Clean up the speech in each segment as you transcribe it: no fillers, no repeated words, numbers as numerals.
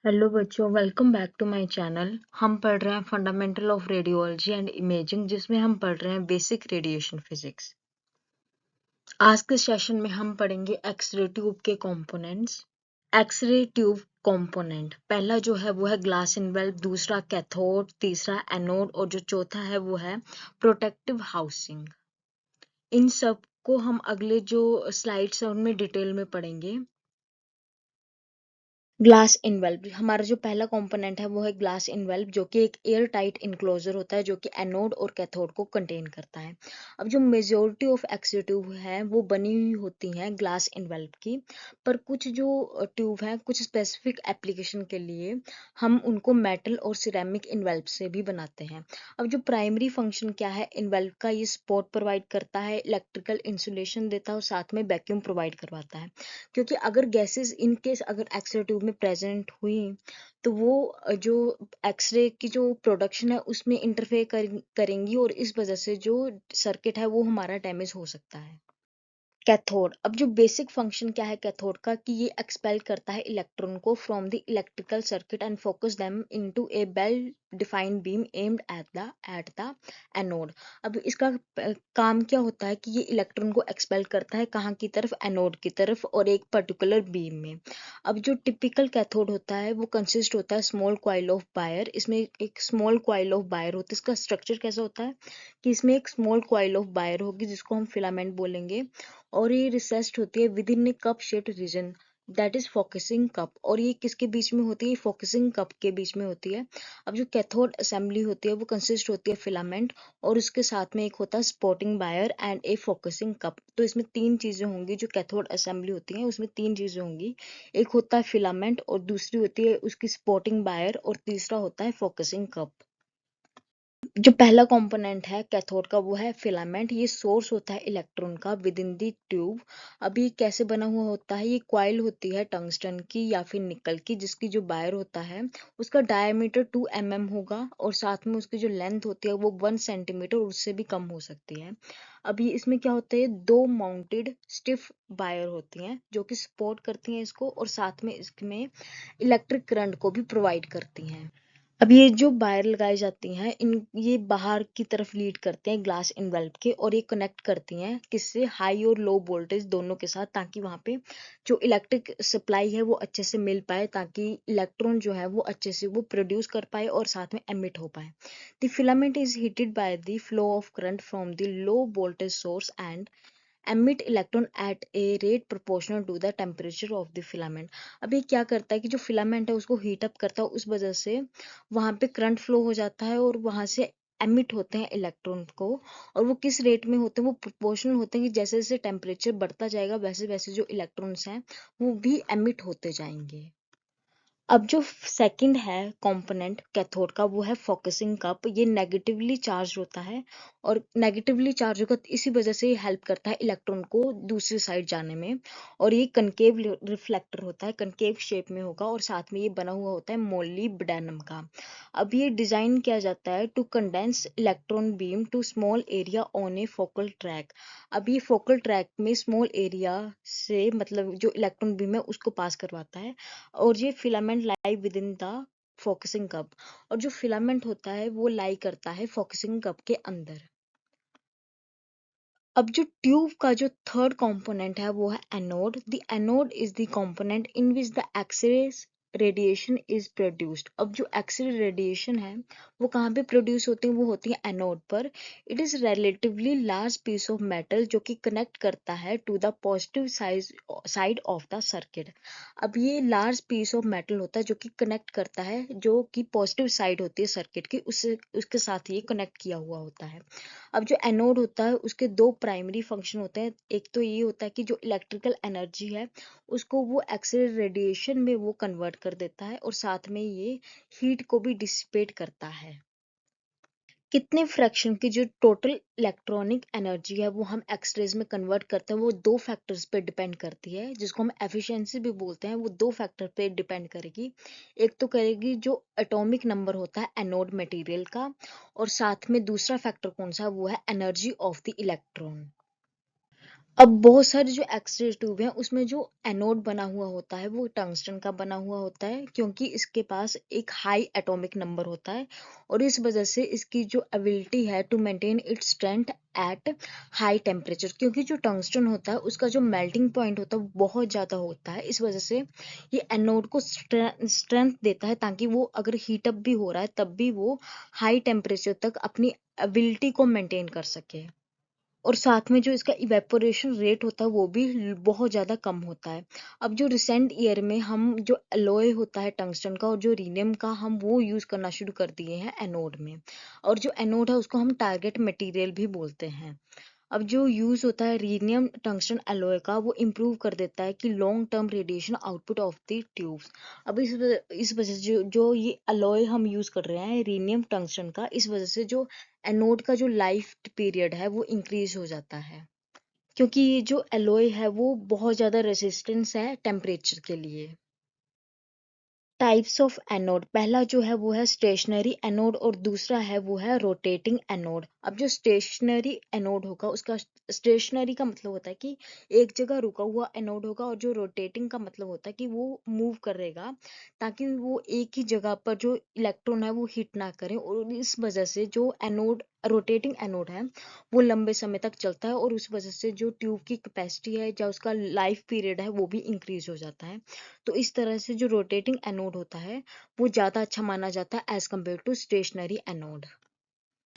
Hello बच्चों, welcome back to my channel. हम पढ़ रहे हैं fundamental of radiology and imaging, जिसमें हम पढ़ रहे हैं बेसिक रेडिएशन फिजिक्स। आज के सेशन में हम पढ़ेंगे एक्सरे ट्यूब के कंपोनेंट्स। एक्सरे ट्यूब कंपोनेंट पहला जो है वो है ग्लास इनवेल्व, दूसरा कैथोड, तीसरा एनोड और जो चौथा है वो है प्रोटेक्टिव हाउसिंग। इन सब को हम अगले जो स्लाइड्स हैं उनमें डिटेल में पढ़ेंगे। ग्लास इनवेल्व हमारा जो पहला कंपोनेंट है वो है ग्लास इनवेल्व, जो कि एक एयर टाइट इनक्लोजर होता है जो कि एनोड और कैथोड को कंटेन करता है। अब जो मेजोरिटी ऑफ एक्सरे ट्यूब है वो बनी हुई होती हैं ग्लास इनवेल्व की, पर कुछ जो ट्यूब है कुछ स्पेसिफिक एप्लीकेशन के लिए हम उनको मेटल और सिरेमिक इनवेल्व से भी बनाते हैं। अब जो प्राइमरी फंक्शन क्या है इनवेल्व का, ये सपोर्ट प्रोवाइड करता है, इलेक्ट्रिकल इंसुलेशन देता है और साथ में वैक्यूम प्रोवाइड करवाता है। क्योंकि अगर गैसेस इन केस अगर एक्सरे ट्यूब में प्रेजेंट हुई तो वो जो एक्सरे की जो प्रोडक्शन है उसमें इंटरफेयर करेंगी और इस वजह से जो सर्किट है वो हमारा डैमेज हो सकता है। कैथोड, अब जो बेसिक फंक्शन क्या है कैथोड का, कि ये एक्सपेल करता है इलेक्ट्रॉन को from the electrical circuit and focus them into A well defined beam aimed at the anode. अब इसका काम क्या होता है कि ये इलेक्ट्रॉन को एक्सपेल करता है कहाँ की तरफ, एनोड की तरफ, और एक पर्टिकुलर बीम में। अब जो टिपिकल कैथोड होता है वो कंसिस्ट होता है स्मॉल कॉइल ऑफ वायर। इसमें एक स्मॉल कॉइल ऑफ वायर होती है। इसका स्ट्रक्चर कैसा होता है कि इसमें एक स्मॉल कॉइल ऑफ वायर होगी जिसको हम फिलामेंट बोलेंगे, और ये रिसेस्ड होती है within a cup shaped region, that is focusing cup. और ये किसके बीच में होती है, फोकसिंग कप के बीच में होती है। अब जो कैथोड असेंबली होती है वो कंसिस्ट होती है फिलामेंट और उसके साथ में एक होता है spotting wire and A focusing cup. तो इसमें तीन चीजें होंगी, जो कैथोड असेंबली होती है उसमें तीन चीजें होंगी। एक होता है फिलामेंट और दूसरी होती है उसकी स्पॉटिंग वायर और तीसरा होता है फोकसिंग कप। जो पहला कंपोनेंट है कैथोड का वो है फिलामेंट। ये सोर्स होता है इलेक्ट्रॉन का विद इन दी ट्यूब। अब ये कैसे बना हुआ होता है, ये क्वाइल होती है टंगस्टन की या फिर निकल की, जिसकी जो वायर होता है उसका डायमीटर 2 mm होगा और साथ में उसकी जो लेंथ होती है वो 1 सेंटीमीटर, उससे भी कम हो सकती है। अब ये इसमें क्या होता है, दो माउंटेड स्टिफ वायर होती हैं जो कि सपोर्ट करती हैं इसको और साथ में इसमें इलेक्ट्रिक करंट को भी प्रोवाइड करती हैं। अब ये जो वायर लगाई जाती हैं इन ये बाहर की तरफ लीड करते हैं ग्लास इनवेल्व के, और ये कनेक्ट करती हैं किससे, हाई और लो वोल्टेज दोनों के साथ, ताकि वहां पे जो इलेक्ट्रिक सप्लाई है वो अच्छे से मिल पाए, ताकि इलेक्ट्रॉन जो है वो अच्छे से वो प्रोड्यूस कर पाए और साथ में एमिट हो पाए। The filament is heated by the flow of current from the low voltage source and emit electron at a rate proportional to the temperature of the filament। अब ये क्या करता है कि जो फिलामेंट है उसको हीट अप करता है, उस वजह से वहां पे करंट फ्लो हो जाता है और वहां से एमिट होते हैं इलेक्ट्रॉन को। और वो किस रेट में होते हैं, वो प्रोपोर्शनल होते हैं कि जैसे जैसे टेम्परेचर बढ़ता जाएगा वैसे वैसे जो इलेक्ट्रॉन्स हैं वो भी एमिट होते जाएंगे। अब जो सेकंड है कंपोनेंट कैथोड का वो है फोकसिंग कप। ये नेगेटिवली चार्ज होता है और नेगेटिवली चार्ज होगा तो इसी वजह से ये हेल्प करता है इलेक्ट्रॉन को दूसरी साइड जाने में। और ये कनकेव रिफ्लेक्टर होता है, कनकेव शेप में होगा और साथ में ये बना हुआ होता है मोलिब्डेनम का। अब ये डिजाइन किया जाता है to condense electron beam to small area on a focal track. अब ये फोकल ट्रैक में स्मॉल एरिया से मतलब जो इलेक्ट्रॉन बीम है उसको पास करवाता है, और ये filament lie with in the focusing cup. और जो फिलामेंट होता है वो लाई करता है फोकसिंग कप के अंदर। अब जो ट्यूब का जो थर्ड कंपोनेंट है वो है anode. The anode is the component in which the X-ray radiation is produced. अब जो एक्सरे रेडिएशन है वो कहाँ पे प्रोड्यूस होती है, वो होती है एनोड पर। It is relatively large piece of metal जो कि कनेक्ट करता है to the positive side of the circuit. अब ये लार्ज पीस ऑफ मेटल होता है जो कि कनेक्ट करता है, जो कि पॉजिटिव साइड होती है सर्किट की, उससे उसके साथ ये कनेक्ट किया हुआ होता है। अब जो एनोड होता है उसके दो प्राइमरी फंक्शन होते हैं। एक तो ये होता है कि जो इलेक्ट्रिकल एनर्जी है उसको वो एक्सरे रेडिएशन में वो कन्वर्ट कर देता है और साथ में ये हीट को भी डिसिपेट करता है। कितने फ्रैक्शन की जो टोटल इलेक्ट्रॉनिक एनर्जी है वो हम एक्सरेज में कन्वर्ट करते हैं, वो दो फैक्टर्स पे डिपेंड करती है, जिसको हम एफिशिएंसी भी बोलते हैं। वो दो फैक्टर पे डिपेंड करेगी। एक तो करेगी जो एटॉमिक नंबर होता है एनोड मटेरियल का, और साथ में दूसरा फैक्टर कौन सा है वो है एनर्जी ऑफ द इलेक्ट्रॉन। अब बहुत सारे जो एक्स-रे ट्यूब हैं उसमें जो एनोड बना हुआ होता है वो टंगस्टन का बना हुआ होता है, क्योंकि इसके पास एक हाई एटॉमिक नंबर होता है और इस वजह से इसकी जो एबिलिटी है to maintain its strength at high temperature, क्योंकि जो टंगस्टन होता है उसका जो मेल्टिंग पॉइंट होता है वो बहुत ज़्यादा होता है। इस वजह से ये एनोड को स्ट्रेंथ देता है, ताकि वो अगर हीटअप भी हो रहा है तब भी वो हाई टेम्परेचर तक अपनी एबिलिटी को मेंटेन कर सके। और साथ में जो इसका इवेपोरेशन रेट होता है वो भी बहुत ज़्यादा कम होता है। अब जो रिसेंट ईयर में हम जो एलॉय होता है टंगस्टन का और जो रीनियम का हम वो यूज़ करना शुरू कर दिए हैं एनोड में, और जो एनोड है उसको हम टारगेट मटेरियल भी बोलते हैं। अब जो यूज़ होता है रीनियम टंगस्टन एलॉय का वो इम्प्रूव कर देता है कि long term radiation output of the tubes. अब इस वजह से जो ये एलॉय हम यूज़ कर रहे हैं रीनियम टंगस्टन का, इस वजह से जो एनोड का जो लाइफ पीरियड है वो इंक्रीज हो जाता है, क्योंकि ये जो एलॉय है वो बहुत ज़्यादा रेजिस्टेंस है टेम्परेचर के लिए। टाइप्स ऑफ एनोड, पहला जो है वो है स्टेशनरी एनोड और दूसरा है वो है रोटेटिंग एनोड। अब जो स्टेशनरी एनोड होगा उसका, स्टेशनरी का मतलब होता है कि एक जगह रुका हुआ एनोड होगा, और जो रोटेटिंग का मतलब होता है कि वो मूव करेगा, ताकि वो एक ही जगह पर जो इलेक्ट्रॉन है वो हिट ना करे, और इस वजह से जो एनोड रोटेटिंग एनोड है वो लंबे समय तक चलता है, और उस वजह से जो ट्यूब की कैपेसिटी है या उसका लाइफ पीरियड है वो भी इंक्रीज हो जाता है। तो इस तरह से जो रोटेटिंग एनोड होता है वो ज़्यादा अच्छा माना जाता है as compare to stationary anode.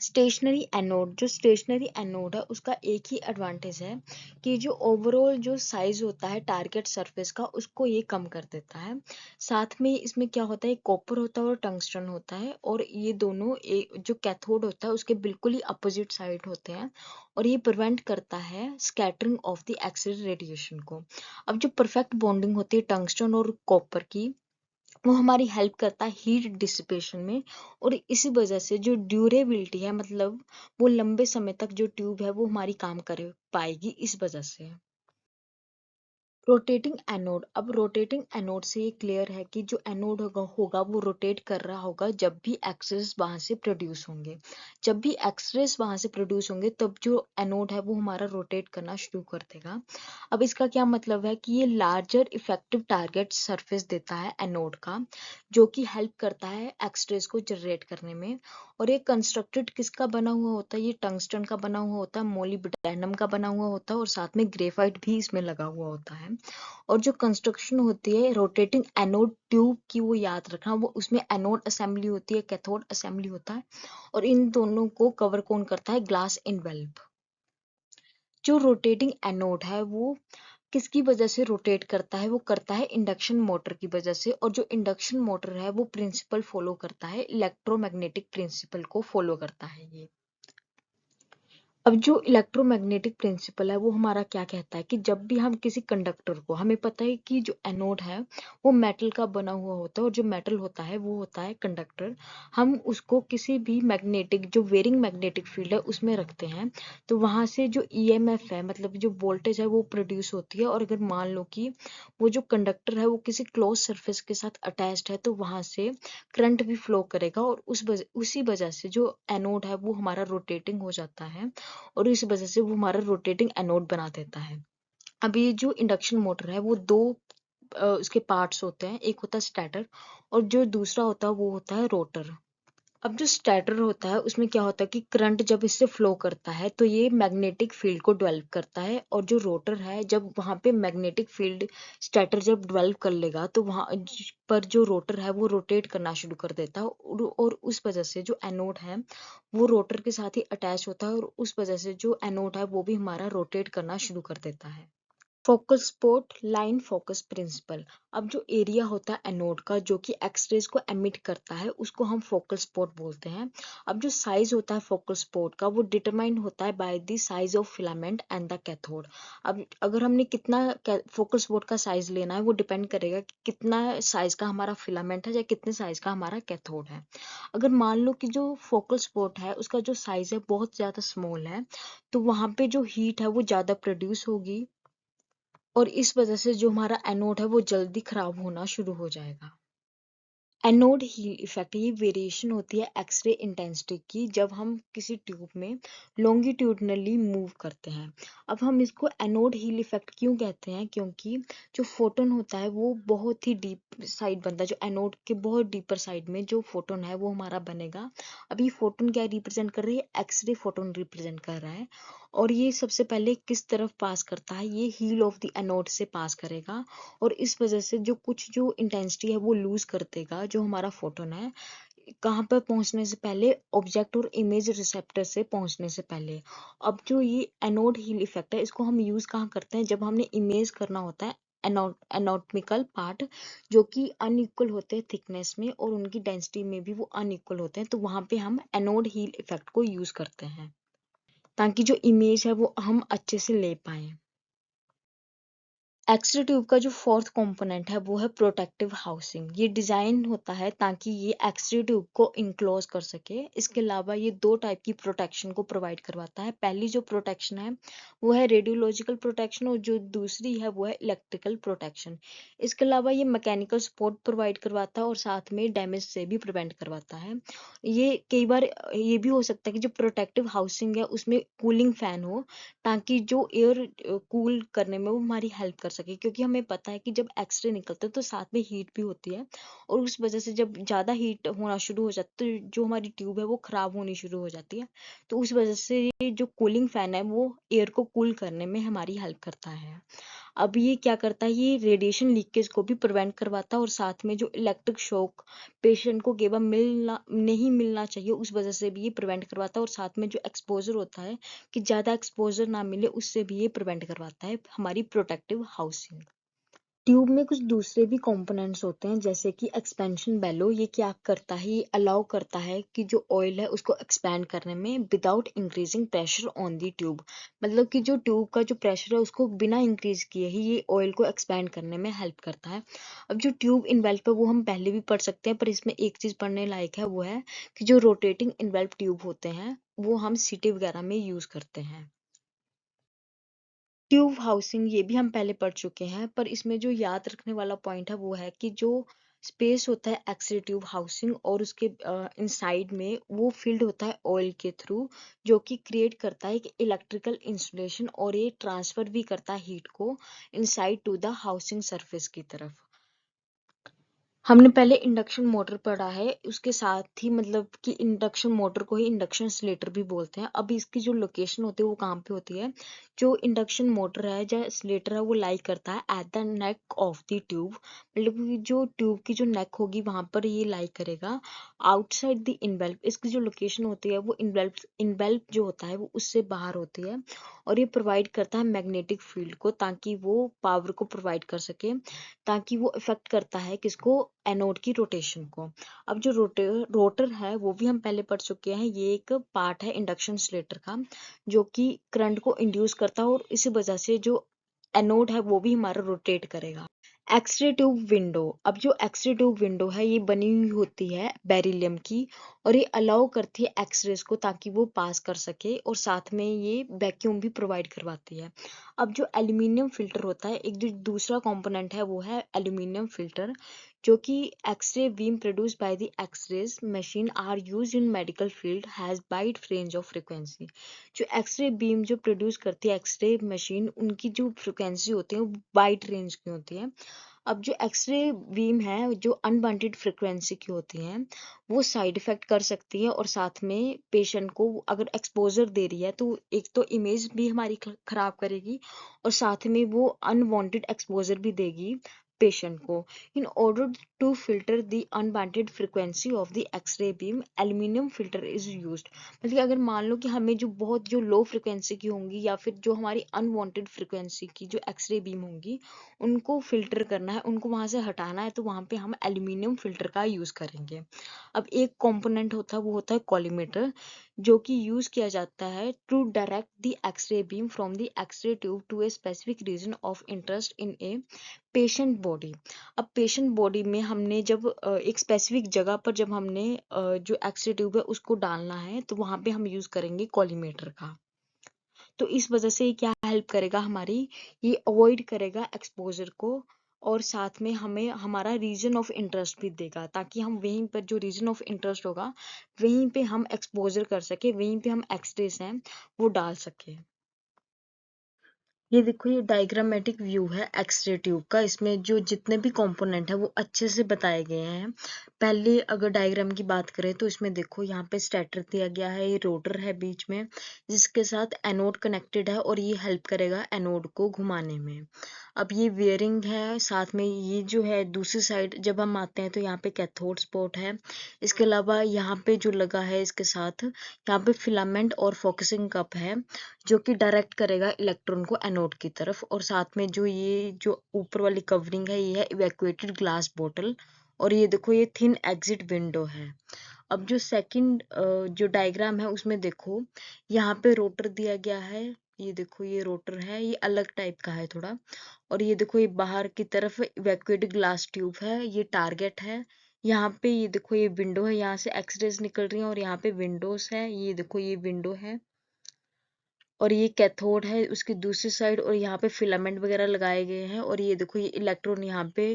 Stationary anode, जो स्टेशनरी एनोड है उसका एक ही एडवांटेज है कि जो ओवरऑल जो साइज होता है टारगेट सरफेस का उसको ये कम कर देता है। साथ में इसमें क्या होता है, कॉपर होता है और टंगस्टन होता है, और ये दोनों जो कैथोड होता है उसके बिल्कुल ही अपोजिट साइड होते हैं, और ये प्रिवेंट करता है scattering of the X-ray radiation को। अब जो परफेक्ट बॉन्डिंग होती है टंगस्टन और कॉपर की, वो हमारी हेल्प करता है हीट डिसिपेशन में, और इसी वजह से जो ड्यूरेबिलिटी है, मतलब वो लंबे समय तक जो ट्यूब है वो हमारी काम कर पाएगी इस वजह से। रोटेटिंग एनोड, अब रोटेटिंग एनोड से ये क्लियर है कि जो एनोड होगा वो रोटेट कर रहा होगा जब भी एक्सरेस वहां से प्रोड्यूस होंगे। जब भी एक्सरेस वहां से प्रोड्यूस होंगे तब जो एनोड है वो हमारा रोटेट करना शुरू कर देगा। अब इसका क्या मतलब है कि ये लार्जर इफेक्टिव टारगेट सरफेस देता है एनोड का, जो कि हेल्प करता है एक्सरेस को जनरेट करने में। और ये कंस्ट्रक्टेड किसका बना हुआ होता है, ये टंगस्टन का बना हुआ होता है, मोलिब्डेनम का बना हुआ होता है, और साथ में ग्रेफाइट भी इसमें लगा हुआ होता है। और जो कंस्ट्रक्शन होती है रोटेटिंग एनोड ट्यूब की, वो याद रखना, वो उसमें एनोड असेंबली होती है, कैथोड असेंबली होता है, और इन दोनों को कवर कौन करता है, ग्लास इनवेल्व। जो रोटेटिंग एनोड है वो किसकी वजह से रोटेट करता है, वो करता है इंडक्शन मोटर की वजह से, और जो इंडक्शन मोटर है वो प्रिंसिपल फॉलो करता है, इलेक्ट्रोमैग्नेटिक प्रिंसिपल को फॉलो करता है ये। अब जो इलेक्ट्रोमैग्नेटिक प्रिंसिपल है वो हमारा क्या कहता है कि जब भी हम किसी कंडक्टर को, हमें पता है कि जो एनोड है वो मेटल का बना हुआ होता है, और जो मेटल होता है वो होता है कंडक्टर, हम उसको किसी भी मैग्नेटिक, जो वेरिंग मैग्नेटिक फील्ड है उसमें रखते हैं, तो वहां से जो ईएमएफ है, मतलब जो वोल्टेज है वो प्रोड्यूस होती है, और अगर मान लो कि वो जो कंडक्टर है वो किसी क्लोज सरफेस के साथ अटैच्ड है तो वहां से करंट भी फ्लो करेगा, और उसी वजह से जो एनोड है वो हमारा रोटेटिंग हो जाता है, और इस वजह से वो हमारा रोटेटिंग एनोड बना देता है। अब ये जो इंडक्शन मोटर है वो दो उसके पार्ट्स होते हैं, एक होता है स्टेटर और जो दूसरा होता है वो होता है रोटर। अब जो स्टेटर होता है उसमें क्या होता है कि करंट जब इससे फ्लो करता है तो ये मैग्नेटिक फील्ड को डेवलप करता है, और जो रोटर है जब वहां पे मैग्नेटिक फील्ड स्टेटर जब डेवलप कर लेगा तो वहां पर जो रोटर है वो रोटेट करना शुरू कर देता है, और उस वजह से जो एनोड है वो रोटर के साथ ही अटैच होता है, और उस वजह से जो एनोड है वो भी हमारा रोटेट करना शुरू कर देता है। Focus spot line focus principle, अब जो एरिया होता है एनोड का जो कि एक्सरेज को एमिट करता है उसको हम फोकल स्पॉट बोलते हैं। अब जो साइज होता है फोकल स्पॉट का वो डिटरमाइन होता है by the size of filament and the cathode. अब अगर हमने कितना फोकल स्पॉट का साइज लेना है वो डिपेंड करेगा कि कितना साइज का हमारा फिलामेंट है या कितने साइज का हमारा कैथोड है। अगर मान लो कि जो फोकल स्पॉट है उसका जो साइज है बहुत ज्यादा स्मॉल है, तो वहां पे जो हीट है वो ज्यादा प्रोड्यूस होगी, और इस वजह से जो हमारा एनोड है वो जल्दी खराब होना शुरू हो जाएगा। एनोड हील इफेक्ट ये वेरिएशन होती है एक्सरे इंटेंसिटी की जब हम किसी ट्यूब में लॉन्गिट्यूडनली मूव करते हैं। अब हम इसको एनोड हील इफेक्ट क्यों कहते हैं, क्योंकि जो फोटोन होता है वो बहुत ही डीप साइड बनता है, जो एनोड के बहुत डीपर साइड में जो फोटोन है वो हमारा बनेगा। अब ये फोटोन क्या रिप्रेजेंट कर रही है, एक्सरे फोटोन रिप्रेजेंट कर रहा है। और ये सबसे पहले किस तरफ पास करता है, ये हील ऑफ द एनोड से पास करेगा। और इस वजह से जो इंटेंसिटी है वो लूज कर देगा जो हमारा फोटोन है, कहाँ पर पहुंचने से पहले, ऑब्जेक्ट और इमेज रिसेप्टर से पहुंचने से पहले। अब जो ये एनोड हील इफेक्ट है इसको हम यूज कहाँ करते हैं, जब हमने इमेज करना होता है एनाटॉमिकल पार्ट जो कि अनइक्वल होते हैं थिकनेस में और उनकी डेंसिटी में भी वो अनइक्वल होते हैं, तो वहां पे हम एनोड हील इफेक्ट को यूज करते हैं ताकि जो इमेज है वो हम अच्छे से ले पाए। एक्स-रे ट्यूब का जो फोर्थ कंपोनेंट है वो है प्रोटेक्टिव हाउसिंग। ये डिजाइन होता है ताकि ये एक्स-रे ट्यूब को इनक्लोज कर सके। इसके अलावा ये दो टाइप की प्रोटेक्शन को प्रोवाइड करवाता है। पहली जो प्रोटेक्शन है वो है रेडियोलॉजिकल प्रोटेक्शन और जो दूसरी है वो है इलेक्ट्रिकल प्रोटेक्शन। इसके अलावा ये मैकेनिकल सपोर्ट प्रोवाइड करवाता है और साथ में डैमेज से भी प्रिवेंट करवाता है। ये कई बार ये भी हो सकता है कि जो प्रोटेक्टिव हाउसिंग है उसमें कूलिंग फैन हो ताकि जो एयर कूल करने में वो हमारी हेल्प कर सके, क्योंकि हमें पता है कि जब एक्सरे निकलते हैं तो साथ में हीट भी होती है और उस वजह से जब ज़्यादा हीट होना शुरू हो जाती है तो जो हमारी ट्यूब है वो खराब होनी शुरू हो जाती है। तो उस वजह से ये जो कूलिंग फैन है वो एयर को कूल करने में हमारी हेल्प करता है। अब ये क्या करता है, ये रेडिएशन लीकेज को भी प्रिवेंट करवाता है और साथ में जो इलेक्ट्रिक शॉक पेशेंट को केवल नहीं मिलना चाहिए उस वजह से भी ये प्रिवेंट करवाता है और साथ में जो एक्सपोजर होता है कि ज़्यादा एक्सपोजर ना मिले उससे भी ये प्रिवेंट करवाता है हमारी प्रोटेक्टिव हाउसिंग। ट्यूब में कुछ दूसरे भी कंपोनेंट्स होते हैं जैसे कि एक्सपेंशन बेलो। ये क्या करता है, ये अलाउ करता है कि जो ऑयल है उसको एक्सपैंड करने में without increasing pressure on the tube. मतलब कि जो ट्यूब का जो प्रेशर है उसको बिना इंक्रीज किए ही ये ऑयल को एक्सपैंड करने में हेल्प करता है। अब जो ट्यूब इन्वेल्व है वो हम पहले भी पढ़ सकते हैं, पर इसमें एक चीज पढ़ने लायक है वो है कि जो रोटेटिंग इन्वेल्व ट्यूब होते हैं वो हम सिटी वगैरह में यूज करते हैं। ट्यूब हाउसिंग ये भी हम पहले पढ़ चुके हैं, पर इसमें जो याद रखने वाला पॉइंट है वो है कि जो स्पेस होता है एक्स-रे ट्यूब हाउसिंग और उसके इनसाइड में वो फील्ड होता है ऑयल के थ्रू, जो कि क्रिएट करता है एक इलेक्ट्रिकल इंसुलेशन और ये ट्रांसफर भी करता है हीट को inside to the housing surface की तरफ। हमने पहले इंडक्शन मोटर पढ़ा है, उसके साथ ही मतलब कि इंडक्शन मोटर को ही इंडक्शन स्लेटर भी बोलते हैं। अब इसकी जो लोकेशन होती है वो कहाँ पे होती है, जो इंडक्शन मोटर है या स्लेटर है वो लाई करता है at the neck of the tube. मतलब कि जो ट्यूब की जो नेक होगी वहां पर ये लाई करेगा आउटसाइड द इनवेल्व। इसकी जो लोकेशन होती है वो इनवेल्व इनवेल्व जो होता है वो उससे बाहर होती है और ये प्रोवाइड करता है मैग्नेटिक फील्ड को ताकि वो पावर को प्रोवाइड कर सके, ताकि वो इफेक्ट करता है किसको, एनोड की रोटेशन को। अब जो रोटर है वो भी हम पहले पढ़ चुके हैं, ये एक पार्ट है इंडक्शन स्लेटर का जो कि करंट को इंड्यूस करता है और इसी वजह से जो एनोड है वो भी हमारा रोटेट करेगा। X-ray tube window. अब जो एक्स-रे ट्यूब विंडो है ये बनी हुई होती है बेरिलियम की और ये अलाउ करती है एक्सरेज को ताकि वो पास कर सके और साथ में ये वैक्यूम भी प्रोवाइड करवाती है। अब जो एल्यूमिनियम फिल्टर होता है, एक जो दूसरा कंपोनेंट है वो है एल्यूमिनियम फिल्टर, जो कि X-ray beam produce by the X-rays machine are used in medical field has wide range of frequency. जो एक्स-रे बीम जो प्रोड्यूस करती है एक्स-रे मशीन, उनकी जो फ्रीक्वेंसी होती है वो वाइड रेंज की होती है। अब जो एक्स-रे बीम है जो अनवांटेड फ्रीक्वेंसी की होती हैं वो साइड इफेक्ट कर सकती है और साथ में पेशेंट को अगर एक्सपोजर दे रही है तो एक तो इमेज भी हमारी खराब करेगी और साथ में वो अनवांटेड एक्सपोजर भी देगी पेशेंट को। In order to filter the unwanted frequency of the X-ray beam aluminium filter is used. मतलब कि अगर मान लो कि हमें जो लो फ्रीक्वेंसी की होंगी या फिर जो हमारी अनवांटेड फ्रीक्वेंसी की जो एक्स-रे बीम होंगी उनको फ़िल्टर करना है, उनको वहाँ से हटाना है, तो वहाँ पे हम एल्यूमीनियम फ़िल्टर का यूज़ करेंगे। अब एक कंपोनेंट होता है वो होता है कॉलीमेटर, जो कि यूज़ किया जाता है to direct the X-ray beam from the X-ray tube to a specific region of interest in a patient body. अब पेशेंट बॉडी में हमने जब एक स्पेसिफिक जगह पर जब हमने जो एक्स-रे ट्यूब है उसको डालना है तो वहाँ पे हम यूज़ करेंगे कॉलीमेटर का। तो इस वजह से ये क्या हेल्प करेगा हमारी, ये अवॉइड करेगा एक्सपोजर को और साथ में हमें हमारा रीजन ऑफ इंटरेस्ट भी देगा, ताकि हम वहीं पर जो रीजन ऑफ इंटरेस्ट होगा वहीं पे हम एक्सपोजर कर सके, वहीं पे हम एक्सरेज हैं वो डाल सके। ये देखो, ये डायग्रामेटिक व्यू है एक्सरे ट्यूब का। इसमें जो जितने भी कंपोनेंट है वो अच्छे से बताए गए हैं। पहले अगर डायग्राम की बात करें तो इसमें देखो यहाँ पे स्टेटर दिया गया है, ये रोटर है बीच में जिसके साथ एनोड कनेक्टेड है और ये हेल्प करेगा एनोड को घुमाने में। अब ये वियरिंग है, साथ में ये जो है दूसरी साइड जब हम आते हैं तो यहाँ पे कैथोड स्पॉट है। इसके अलावा यहाँ पे जो लगा है इसके साथ यहाँ पे फिलामेंट और फोकसिंग कप है जो कि डायरेक्ट करेगा इलेक्ट्रॉन को एनोड की तरफ। और साथ में जो ये जो ऊपर वाली कवरिंग है ये है इवैक्यूएटेड ग्लास बॉटल। और ये देखो ये थिन एग्जिट विंडो है। अब जो सेकंड जो डायग्राम है उसमें देखो यहाँ पे रोटर दिया गया है। ये देखो ये रोटर है, ये अलग टाइप का है थोड़ा। और ये देखो ये बाहर की तरफ इवैक्यूएटेड ग्लास ट्यूब है, ये टारगेट है। यहाँ पे ये देखो ये विंडो है, यहाँ से एक्सरेज निकल रही है और यहाँ पे विंडोज है। ये देखो ये विंडो है और ये कैथोड है उसकी दूसरी साइड। और यहाँ पे फिलामेंट वगैरह लगाए गए हैं। और ये देखो ये इलेक्ट्रॉन यहाँ पे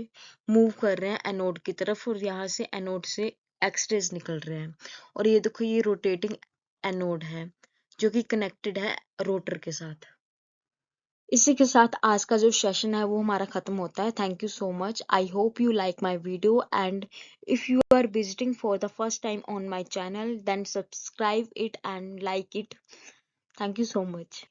मूव कर रहे हैं एनोड की तरफ और यहाँ से एनोड से एक्सरेज निकल रहे हैं। और ये देखो ये रोटेटिंग एनोड है जो कि कनेक्टेड है रोटर के साथ। इसी के साथ आज का जो सेशन है वो हमारा खत्म होता है। Thank you so much. I hope you like my video and if you are visiting for the first time on my channel then subscribe it and like it. Thank you so much.